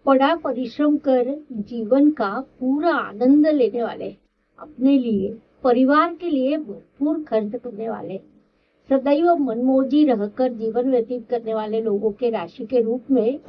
बड़ा परिश्रम कर जीवन का पूरा आनंद लेने वाले, अपने लिए, परिवार के लिए भरपूर खर्च करने वाले, सदैव मनमौजी रहकर जीवन व्यतीत करने वाले लोगों के राशि के रूप में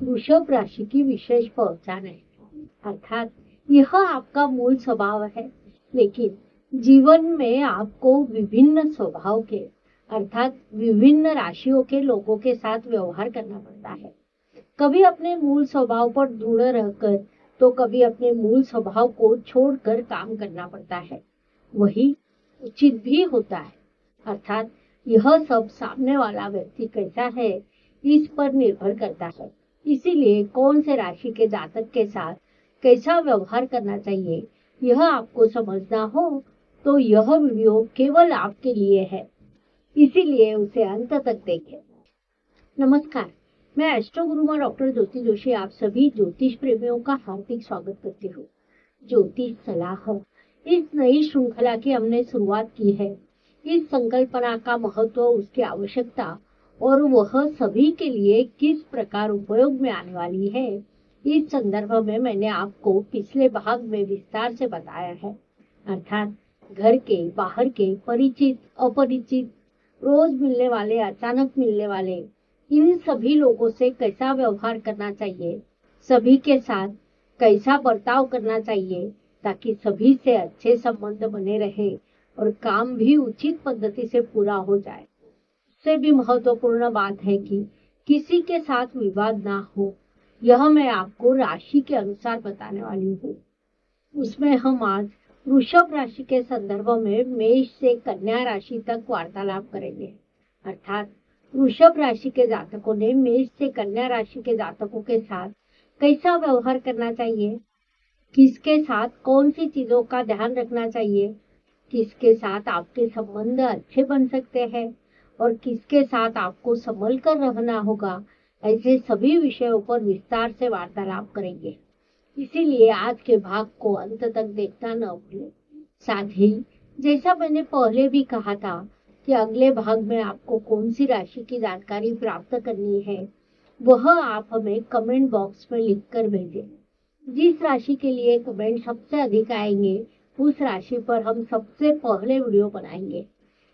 वृषभ राशि की विशेष पहचान है। अर्थात यह आपका मूल स्वभाव है, लेकिन जीवन में आपको विभिन्न स्वभाव के अर्थात विभिन्न राशियों के लोगों के साथ व्यवहार करना पड़ता है। कभी अपने मूल स्वभाव पर दृढ़ रहकर तो कभी अपने मूल स्वभाव को छोड़कर काम करना पड़ता है। वही उचित भी होता है। अर्थात यह सब सामने वाला व्यक्ति कैसा है इस पर निर्भर करता है। इसीलिए कौन से राशि के जातक के साथ कैसा व्यवहार करना चाहिए यह आपको समझना हो तो यह वीडियो केवल आपके लिए है, इसीलिए उसे अंत तक देखें। नमस्कार, मैं एस्ट्रो गुरुमा डॉक्टर ज्योति जोशी आप सभी ज्योतिष प्रेमियों का हार्दिक स्वागत करती हूँ। ज्योतिष सलाह इस नई श्रृंखला की हमने शुरुआत की है। इस संकल्पना का महत्व, उसकी आवश्यकता और वह सभी के लिए किस प्रकार उपयोग में आने वाली है, इस संदर्भ में मैंने आपको पिछले भाग में विस्तार से बताया है। अर्थात घर के, बाहर के, परिचित, अपरिचित, रोज मिलने वाले, अचानक मिलने वाले, इन सभी लोगों से कैसा व्यवहार करना चाहिए, सभी के साथ कैसा बर्ताव करना चाहिए ताकि सभी से अच्छे संबंध बने रहे और काम भी उचित पद्धति से पूरा हो जाए। इससे भी महत्वपूर्ण बात है कि किसी के साथ विवाद ना हो। यह मैं आपको राशि के अनुसार बताने वाली हूँ। उसमें हम आज वृषभ राशि के संदर्भ में मेष से कन्या राशि तक वार्तालाप करेंगे। अर्थात वृषभ राशि के जातकों ने मेष से कन्या राशि के जातकों के साथ कैसा व्यवहार करना चाहिए, किसके साथ कौन सी चीजों का ध्यान रखना चाहिए, किसके साथ आपके संबंध अच्छे बन सकते हैं और किसके साथ आपको संभल कर रहना होगा, ऐसे सभी विषयों पर विस्तार से वार्तालाप करेंगे। इसीलिए आज के भाग को अंत तक देखना न भूलें। साथ ही जैसा मैंने पहले भी कहा था कि अगले भाग में आपको कौन सी राशि की जानकारी प्राप्त करनी है वह आप हमें कमेंट बॉक्स में लिखकर भेजें। जिस राशि के लिए कमेंट सबसे अधिक आएंगे उस राशि पर हम सबसे पहले वीडियो बनाएंगे।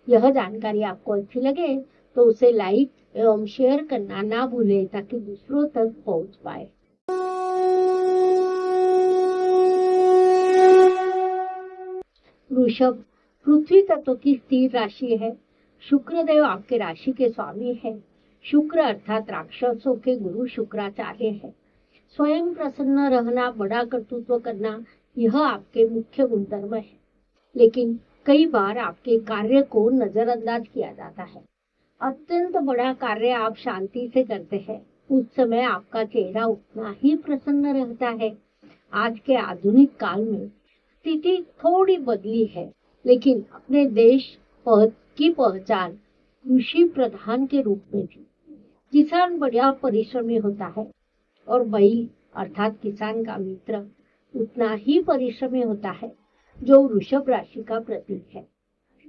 यह जानकारी आपको अच्छी लगे तो उसे लाइक एवं शेयर करना ना भूलें ताकि दूसरों तक पहुंच पाए। वृषभ पृथ्वी तत्व की स्थिर राशि है। शुक्रदेव आपके राशि के स्वामी है। शुक्र अर्थात राक्षसों के गुरु शुक्राचार्य है। स्वयं प्रसन्न रहना, बड़ा कर्तृत्व करना, यह आपके मुख्य गुणधर्म है। लेकिन कई बार आपके कार्य को नजरअंदाज किया जाता है। अत्यंत बड़ा कार्य आप शांति से करते हैं, उस समय आपका चेहरा उतना ही प्रसन्न रहता है। आज के आधुनिक काल में स्थिति थोड़ी बदली है, लेकिन अपने देश की पहचान कृषि प्रधान के रूप में थी। किसान बड़ा परिश्रमी होता है और बैल अर्थात किसान का मित्र उतना ही परिश्रमी होता है, जो वृषभ राशि का प्रतीक है।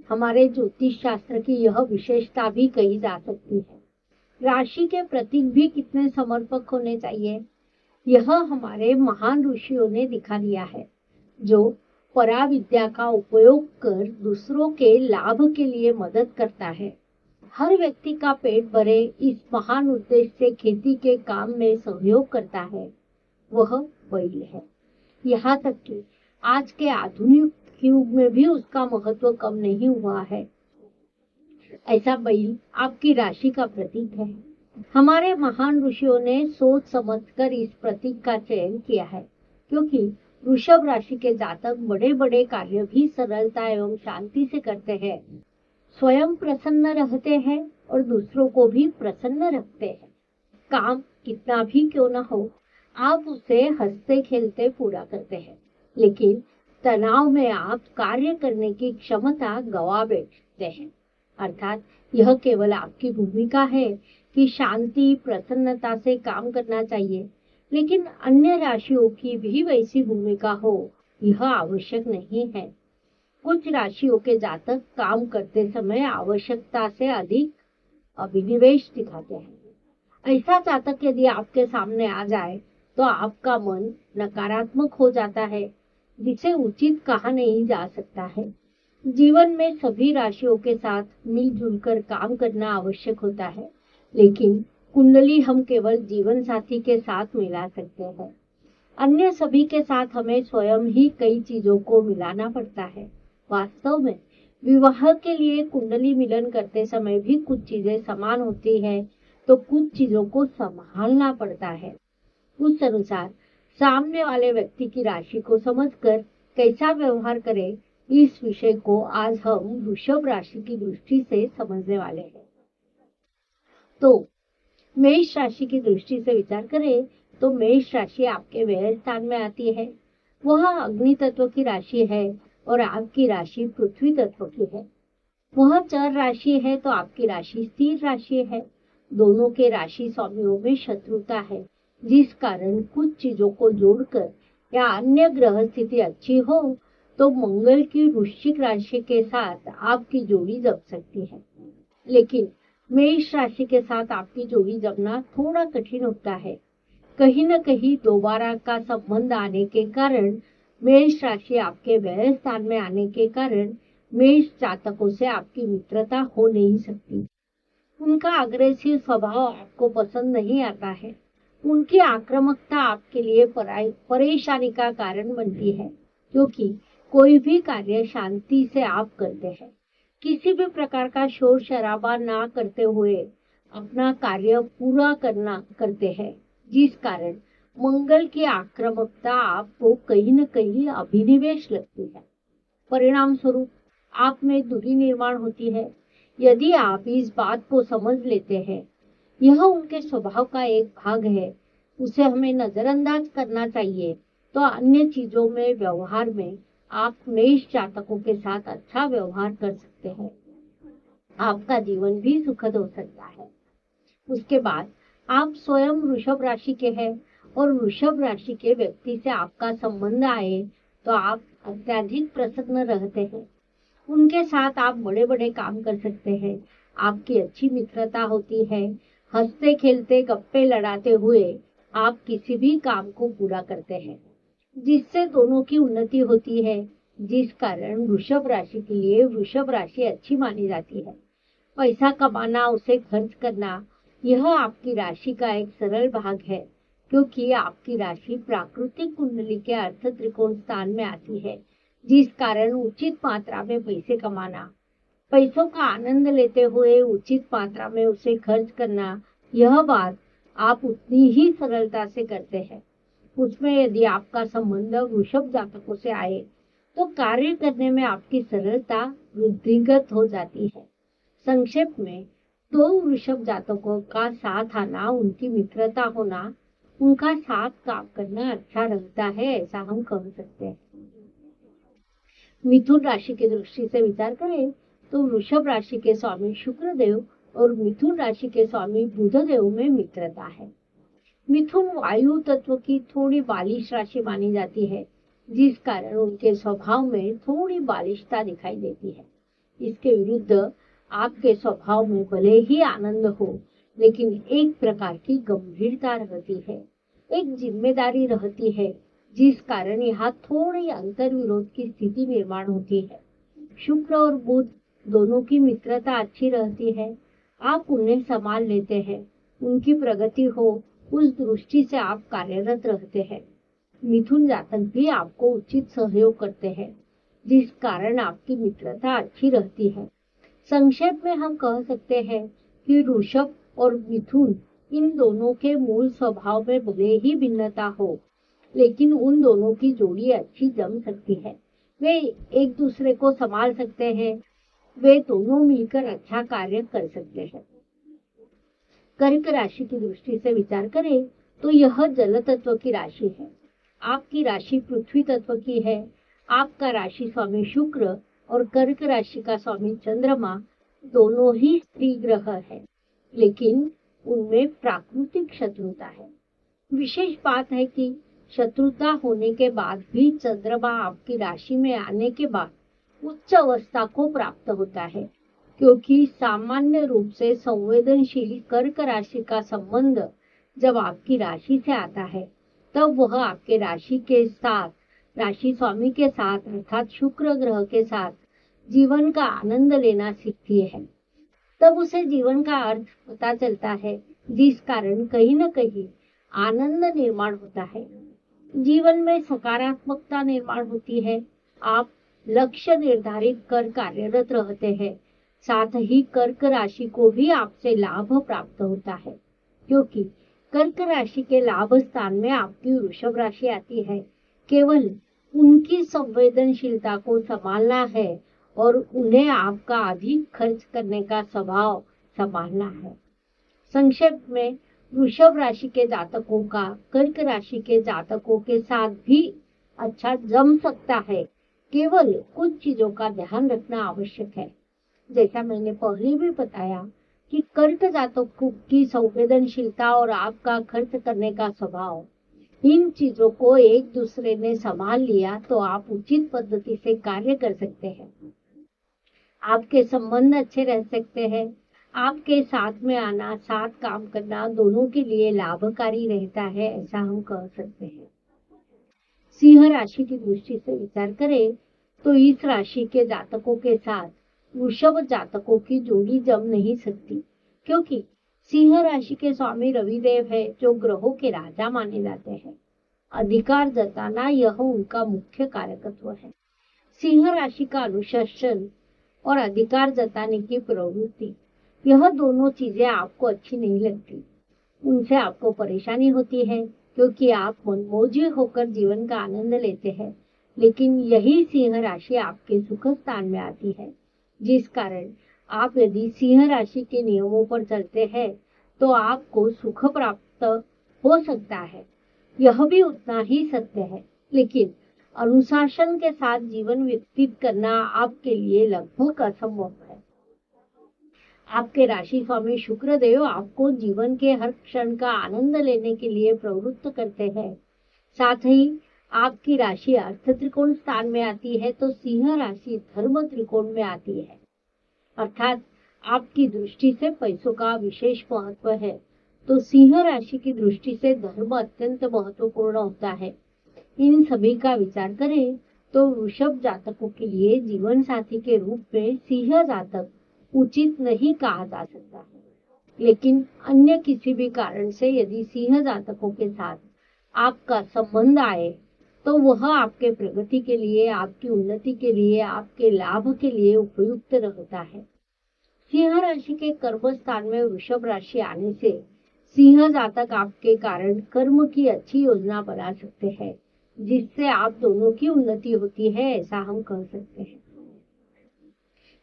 हमारे ज्योतिष शास्त्र की यह विशेषता भी कही जा सकती है। राशि के प्रतीक भी कितने समर्पक होने चाहिए, यह हमारे महान ऋषियों ने दिखा दिया है, जो पराविद्या का उपयोग कर दूसरों के लाभ के लिए मदद करता है। हर व्यक्ति का पेट भरे इस महान उद्देश्य से खेती के काम में सहयोग करता है, वह बैल है। यहाँ तक कि आज के आधुनिक युग में भी उसका महत्व कम नहीं हुआ है। ऐसा बैल आपकी राशि का प्रतीक है। हमारे महान ऋषियों ने सोच समझकर इस प्रतीक का चयन किया है, क्योंकि वृषभ राशि के जातक बड़े बड़े कार्य भी सरलता एवं शांति से करते हैं, स्वयं प्रसन्न रहते हैं और दूसरों को भी प्रसन्न रखते हैं। काम कितना भी क्यों न हो, आप उसे हंसते खेलते पूरा करते हैं, लेकिन तनाव में आप कार्य करने की क्षमता गवा बैठते हैं। अर्थात यह केवल आपकी भूमिका है कि शांति प्रसन्नता से काम करना चाहिए, लेकिन अन्य राशियों की भी वैसी भूमिका हो यह आवश्यक नहीं है। कुछ राशियों के जातक काम करते समय आवश्यकता से अधिक अभिनिवेश दिखाते हैं। ऐसा जातक यदि आपके सामने आ जाए तो आपका मन नकारात्मक हो जाता है, जिसे उचित कहा नहीं जा सकता है। जीवन में सभी राशियों के साथ मिलजुल कर काम करना आवश्यक होता है, लेकिन कुंडली हम केवल जीवन साथी के साथ मिला सकते हैं। अन्य सभी के साथ हमें स्वयं ही कई चीजों को मिलाना पड़ता है। वास्तव में विवाह के लिए कुंडली मिलन करते समय भी कुछ चीजें समान होती है, तो कुछ चीजों को संभालना पड़ता है। उस अनुसार सामने वाले व्यक्ति की राशि को समझकर कैसा व्यवहार करें, इस विषय को आज हम वृषभ राशि की दृष्टि से समझने वाले हैं। तो मेष राशि की दृष्टि से विचार करें तो मेष राशि आपके व्यय स्थान में आती है। वह अग्नि तत्व की राशि है और आपकी राशि पृथ्वी तत्व की है। वह चर राशि है तो आपकी राशि स्थिर राशि है। दोनों के राशि स्वामियों में शत्रुता है, जिस कारण कुछ चीजों को जोड़कर या अन्य ग्रह स्थिति अच्छी हो तो मंगल की वृश्चिक राशि के साथ आपकी जोड़ी जम सकती है। लेकिन मेष राशि के साथ आपकी जोड़ी जमना थोड़ा कठिन होता है। कहीं न कहीं दोबारा का संबंध आने के कारण, मेष राशि आपके व्यय स्थान में आने के कारण मेष जातकों से आपकी मित्रता हो नहीं सकती। उनका अग्रेसिव स्वभाव आपको पसंद नहीं आता है। उनकी आक्रामकता आपके लिए परेशानी का कारण बनती है, क्योंकि कोई भी कार्य शांति से आप करते हैं। किसी भी प्रकार का शोर शराबा ना करते हुए अपना कार्य पूरा करते हैं, जिस कारण मंगल की आक्रामकता आपको कहीं न कहीं अभिनिवेश लगती है। परिणाम स्वरूप आप में दूरी निर्माण होती है। यदि आप इस बात को समझ लेते हैं, यह उनके स्वभाव का एक भाग है, उसे हमें नजरअंदाज करना चाहिए, तो अन्य चीजों में व्यवहार में आप मेष जातकों के साथ अच्छा व्यवहार कर सकते हैं। आपका जीवन भी सुखद हो सकता है। उसके बाद आप स्वयं वृषभ राशि के हैं और वृषभ राशि के व्यक्ति से आपका संबंध आए तो आप अत्यधिक प्रसन्न रहते हैं। उनके साथ आप बड़े बड़े काम कर सकते हैं। आपकी अच्छी मित्रता होती है। हंसते खेलते गप्पे लड़ाते हुए आप किसी भी काम को पूरा करते हैं, जिससे दोनों की उन्नति होती है, जिस कारण वृषभ राशि के लिए वृषभ राशि अच्छी मानी जाती है। पैसा कमाना, उसे खर्च करना, यह आपकी राशि का एक सरल भाग है, क्योंकि आपकी राशि प्राकृतिक कुंडली के अर्थ त्रिकोण स्थान में आती है, जिस कारण उचित मात्रा में पैसे कमाना, पैसों का आनंद लेते हुए उचित मात्रा में उसे खर्च करना, यह बात आप उतनी ही सरलता से करते हैं। उसमें यदि आपका संबंध वृषभ जातकों से आए तो कार्य करने में आपकी सरलता वृद्धिगत हो जाती है। संक्षेप में, दो वृषभ जातकों का साथ आना, उनकी मित्रता होना, उनका साथ काम करना अच्छा लगता है, ऐसा हम कह सकते हैं। मिथुन राशि की दृष्टि से विचार करें तो वृषभ राशि के स्वामी शुक्रदेव और मिथुन राशि के स्वामी बुधदेव में मित्रता है। मिथुन वायु तत्व की थोड़ी बालिश राशि मानी जाती है, जिस कारण उनके स्वभाव में थोड़ी बालिशता दिखाई देती है। इसके विरुद्ध आपके स्वभाव में भले ही आनंद हो, लेकिन एक प्रकार की गंभीरता रहती है, एक जिम्मेदारी रहती है, जिस कारण यहाँ थोड़ी अंतर विरोध की स्थिति निर्माण होती है। शुक्र और बुध दोनों की मित्रता अच्छी रहती है। आप उन्हें संभाल लेते हैं, उनकी प्रगति हो उस दृष्टि से आप कार्यरत रहते हैं। मिथुन जातक भी आपको उचित सहयोग करते हैं, जिस कारण आपकी मित्रता अच्छी रहती है। संक्षेप में हम कह सकते हैं कि वृषभ और मिथुन, इन दोनों के मूल स्वभाव में भले ही भिन्नता हो, लेकिन उन दोनों की जोड़ी अच्छी जम सकती है। वे एक दूसरे को संभाल सकते हैं, वे दोनों मिलकर अच्छा कार्य कर सकते हैं। कर्क राशि की दृष्टि से विचार करें तो यह जल तत्व की राशि है। आपकी राशि पृथ्वी तत्व की है। आपका राशि स्वामी शुक्र और कर्क राशि का स्वामी चंद्रमा दोनों ही स्त्री ग्रह है, लेकिन उनमें प्राकृतिक शत्रुता है। विशेष बात है कि शत्रुता होने के बाद भी चंद्रमा आपकी राशि में आने के बाद उच्च अवस्था को प्राप्त होता है, क्योंकि सामान्य रूप से संवेदनशील कर्क राशि का संबंध जब आपकी राशि से आता है तब वह आपके राशि के साथ, राशि स्वामी के साथ अर्थात शुक्र ग्रह के साथ जीवन का आनंद लेना सीखती है। तब उसे जीवन का अर्थ पता चलता है, जिस कारण कहीं न कहीं आनंद निर्माण होता है, जीवन में सकारात्मकता निर्माण होती है। आप लक्ष्य निर्धारित कर कार्यरत रहते हैं। साथ ही कर्क राशि को भी आपसे लाभ प्राप्त होता है, क्योंकि कर्क राशि के लाभ स्थान में आपकी वृषभ राशि आती है। केवल उनकी संवेदनशीलता को संभालना है और उन्हें आपका अधिक खर्च करने का स्वभाव संभालना है। संक्षेप में, वृषभ राशि के जातकों का कर्क राशि के जातकों के साथ भी अच्छा जम सकता है। केवल कुछ चीजों का ध्यान रखना आवश्यक है। जैसा मैंने पहले भी बताया कि कर्क जातकों की संवेदनशीलता और आपका खर्च करने का स्वभाव, इन चीजों को एक दूसरे ने संभाल लिया तो आप उचित पद्धति से कार्य कर सकते हैं। आपके संबंध अच्छे रह सकते हैं। आपके साथ में आना, साथ काम करना दोनों के लिए लाभकारी रहता है, ऐसा हम कह सकते हैं। सिंह राशि की दृष्टि से विचार करें तो इस राशि के जातकों के साथ वृषभ जातकों की जोड़ी जम नहीं सकती, क्योंकि सिंह राशि के स्वामी रविदेव है, जो ग्रहों के राजा माने जाते हैं। अधिकार जताना यह उनका मुख्य कारकत्व है। सिंह राशि का अनुशासन और अधिकार जताने की प्रवृत्ति, यह दोनों चीजें आपको अच्छी नहीं लगती। उनसे आपको परेशानी होती है, क्योंकि आप मनमौजी होकर जीवन का आनंद लेते हैं। लेकिन यही सिंह राशि आपके सुख स्थान में आती है, जिस कारण आप यदि सिंह राशि के नियमों पर चलते हैं तो आपको सुख प्राप्त हो सकता है। यह भी उतना ही सत्य है, लेकिन अनुशासन के साथ जीवन व्यतीत करना आपके लिए लगभग असंभव है। आपके राशि स्वामी शुक्रदेव आपको जीवन के हर क्षण का आनंद लेने के लिए प्रवृत्त करते हैं। साथ ही आपकी राशि अर्थ त्रिकोण स्थान में आती है तो सिंह राशि धर्म त्रिकोण में आती है, अर्थात आपकी दृष्टि से पैसों का विशेष महत्व है, तो सिंह राशि की दृष्टि से धर्म अत्यंत महत्वपूर्ण होता है। इन सभी का विचार करें तो वृषभ जातकों के लिए जीवन साथी के रूप में सिंह जातक उचित नहीं कहा जा सकता है, लेकिन अन्य किसी भी कारण से यदि सिंह जातकों के साथ आपका संबंध आए तो वह आपके प्रगति के लिए, आपकी उन्नति के लिए, आपके लाभ के लिए उपयुक्त रहता है। सिंह राशि के कर्म स्थान में वृषभ राशि आने से सिंह जातक आपके कारण कर्म की अच्छी योजना बना सकते हैं, जिससे आप दोनों की उन्नति होती है, ऐसा हम कह सकते हैं।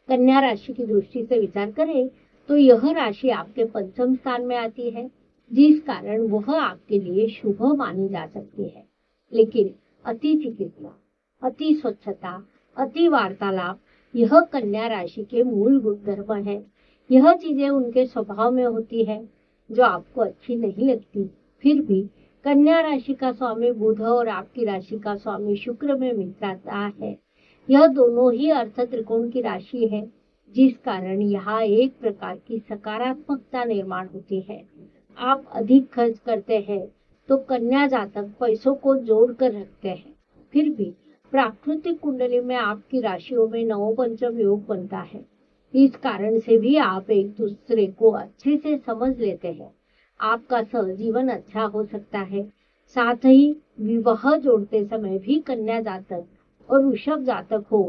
कन्या राशि की दृष्टि से विचार करें तो यह राशि आपके पंचम स्थान में आती है, जिस कारण वह आपके लिए शुभ मानी जा सकती है। लेकिन अति चिकित्सा, अति स्वच्छता, अति वार्तालाप, यह कन्या राशि के मूल गुणधर्म है। यह चीजें उनके स्वभाव में होती है जो आपको अच्छी नहीं लगती। फिर भी कन्या राशि का स्वामी बुध और आपकी राशि का स्वामी शुक्र में मित्रता है। यह दोनों ही अर्थ त्रिकोण की राशि है, जिस कारण यहाँ एक प्रकार की सकारात्मकता निर्माण होती है। आप अधिक खर्च करते हैं तो कन्या जातक पैसों को जोड़ कर रखते हैं। फिर भी प्राकृतिक कुंडली में आपकी राशियों में नवपंचम योग बनता है। इस कारण से भी आप एक दूसरे को अच्छे से समझ लेते हैं। आपका सहजीवन अच्छा हो सकता है। साथ ही विवाह जोड़ते समय भी कन्या जातक और वृषभ जातक हो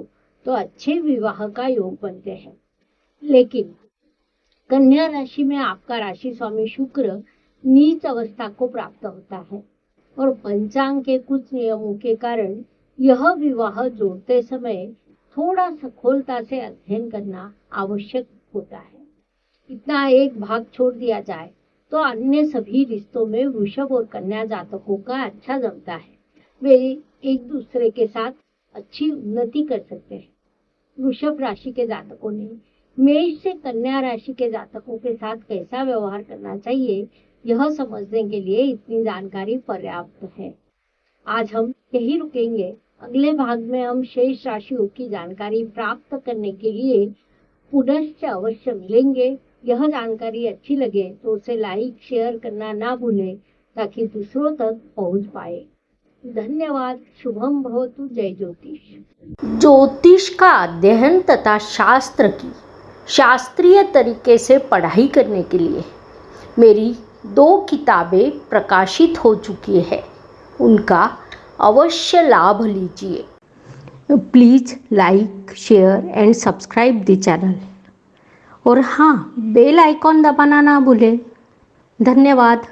तो अच्छे विवाह का योग बनते हैं। लेकिन कन्या राशि में आपका राशि स्वामी शुक्र नीच अवस्था को प्राप्त होता है और पंचांग के कुछ नियमों के कारण यह विवाह जोड़ते समय थोड़ा सखोलता से अध्ययन करना आवश्यक होता है। इतना एक भाग छोड़ दिया जाए तो अन्य सभी रिश्तों में वृषभ और कन्या जातकों का अच्छा जमता है। वे एक दूसरे के साथ अच्छी उन्नति कर सकते हैं। वृषभ राशि के जातकों ने मेष से कन्या राशि के जातकों के साथ कैसा व्यवहार करना चाहिए, यह समझने के लिए इतनी जानकारी पर्याप्त है। आज हम यही रुकेंगे। अगले भाग में हम शेष राशियों की जानकारी प्राप्त करने के लिए पुनश्च अवश्य मिलेंगे। यह जानकारी अच्छी लगे तो उसे लाइक शेयर करना ना भूलें। ताकि दूसरों तक पहुंच पाए। धन्यवाद। शुभम भवतु। जय ज्योतिष। ज्योतिष का अध्ययन तथा शास्त्र की शास्त्रीय तरीके से पढ़ाई करने के लिए मेरी 2 किताबें प्रकाशित हो चुकी है, उनका अवश्य लाभ लीजिए। Please like, share and subscribe the channel. और हाँ, बेल आइकॉन दबाना ना भूलें। धन्यवाद।